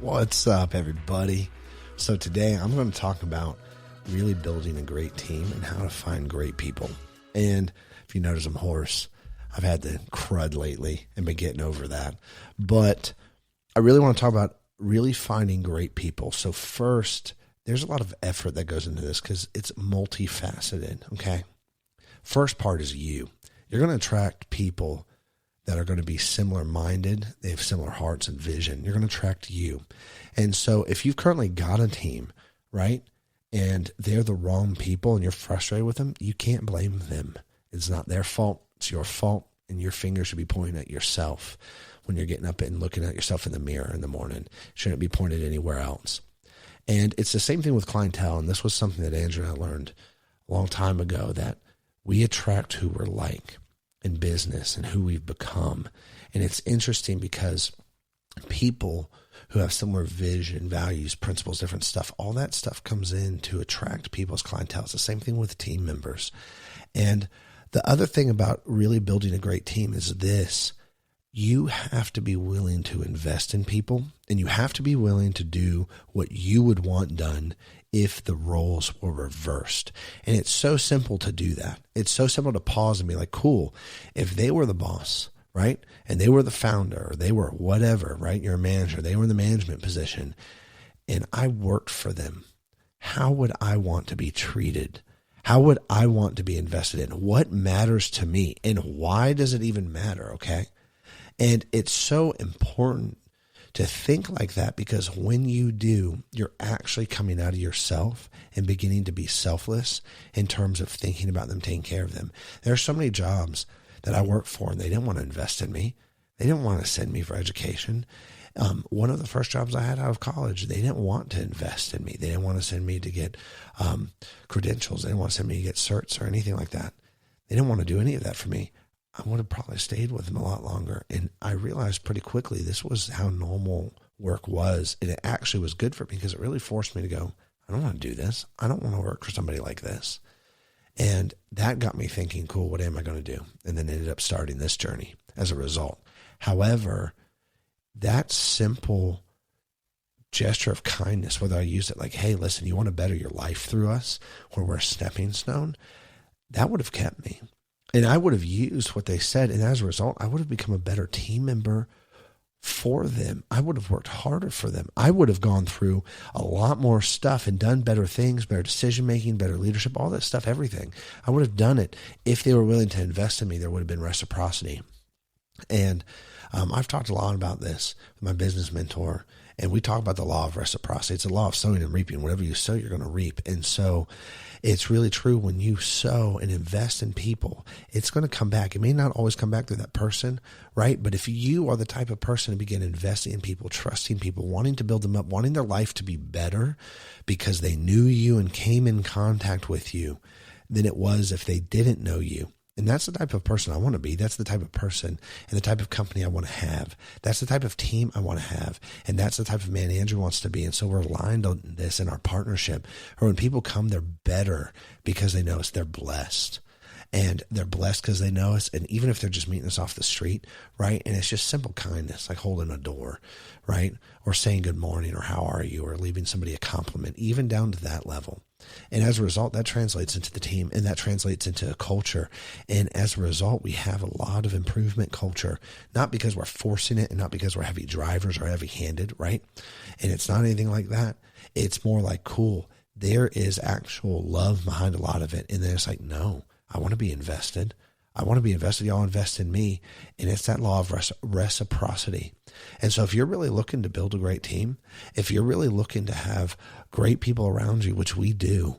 What's up, everybody? So today I'm going to talk about really building a great team and how to find great people. And if you notice I'm hoarse, I've had the crud lately and been getting over that. But I really want to talk about really finding great people. So first, there's a lot of effort that goes into this because it's multifaceted, okay? First part is you. You're going to attract people that are going to be similar minded. They have similar hearts and vision. You're going to attract you. And so if you've currently got a team, right, and they're the wrong people and you're frustrated with them, you can't blame them. It's not their fault. It's your fault. And your finger should be pointing at yourself when you're getting up and looking at yourself in the mirror in the morning. It shouldn't be pointed anywhere else. And it's the same thing with clientele. And this was something that Andrew and I learned a long time ago, that we attract who we're like in business and who we've become. And it's interesting because people who have similar vision, values, principles, different stuff, all that stuff comes in to attract people's clientele. It's the same thing with team members. And the other thing about really building a great team is this: you have to be willing to invest in people, and you have to be willing to do what you would want done if the roles were reversed. And it's so simple to do that. It's so simple to pause and be like, cool, if they were the boss, right, and they were the founder, or they were whatever, right, you're a manager, they were in the management position, and I worked for them, how would I want to be treated? How would I want to be invested in? What matters to me? And why does it even matter, okay? And it's so important to think like that, because when you do, you're actually coming out of yourself and beginning to be selfless in terms of thinking about them, taking care of them. There are so many jobs that I worked for and they didn't want to invest in me. They didn't want to send me for education. One of the first jobs I had out of college, they didn't want to invest in me. They didn't want to send me to get credentials. They didn't want to send me to get certs or anything like that. They didn't want to do any of that for me. I would have probably stayed with them a lot longer. And I realized pretty quickly this was how normal work was. And it actually was good for me because it really forced me to go, I don't want to do this. I don't want to work for somebody like this. And that got me thinking, cool, what am I going to do? And then ended up starting this journey as a result. However, that simple gesture of kindness, whether I use it like, hey, listen, you want to better your life through us, or we're a stepping stone, that would have kept me. And I would have used what they said. And as a result, I would have become a better team member for them. I would have worked harder for them. I would have gone through a lot more stuff and done better things, better decision-making, better leadership, all that stuff, everything. I would have done it if they were willing to invest in me. There would have been reciprocity. And I've talked a lot about this with my business mentor, and we talk about the law of reciprocity. It's a law of sowing and reaping. Whatever you sow, you're going to reap. And so it's really true. When you sow and invest in people, it's going to come back. It may not always come back through that person, right? But if you are the type of person to begin investing in people, trusting people, wanting to build them up, wanting their life to be better because they knew you and came in contact with you than it was if they didn't know you. And that's the type of person I want to be. That's the type of person and the type of company I want to have. That's the type of team I want to have. And that's the type of man Andrew wants to be. And so we're aligned on this in our partnership. Or when people come, they're better because they know us. They're blessed. And they're blessed because they know us. And even if they're just meeting us off the street, right? And it's just simple kindness, like holding a door, right? Or saying good morning or how are you, or leaving somebody a compliment, even down to that level. And as a result, that translates into the team, and that translates into a culture. And as a result, we have a lot of improvement culture, not because we're forcing it and not because we're heavy drivers or heavy handed, right? And it's not anything like that. It's more like, cool, there is actual love behind a lot of it. And then it's like, no, I want to be invested. I want to be invested. Y'all invest in me. And it's that law of reciprocity. And so if you're really looking to build a great team, if you're really looking to have great people around you, which we do,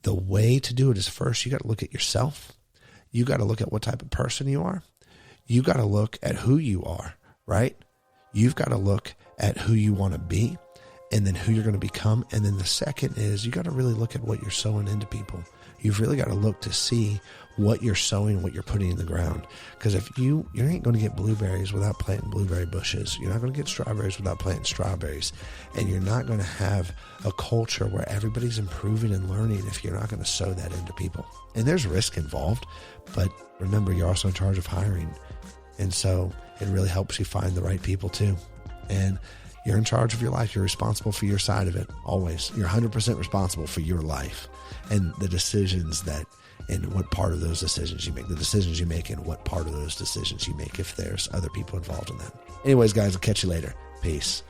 the way to do it is first, you got to look at yourself. You got to look at what type of person you are. You got to look at who you are, right? You've got to look at who you want to be, and then who you're going to become. And then the second is you got to really look at what you're sowing into people. You've really got to look to see what you're sowing, what you're putting in the ground. Because if you ain't going to get blueberries without planting blueberry bushes. You're not going to get strawberries without planting strawberries. And you're not going to have a culture where everybody's improving and learning if you're not going to sow that into people. And there's risk involved, but remember, you're also in charge of hiring. And so it really helps you find the right people too. And You're in charge of your life. You're responsible for your side of it, always. You're 100% responsible for your life and the decisions and what part of those decisions you make, the decisions you make and what part of those decisions you make if there's other people involved in that. Anyways, guys, I'll catch you later. Peace.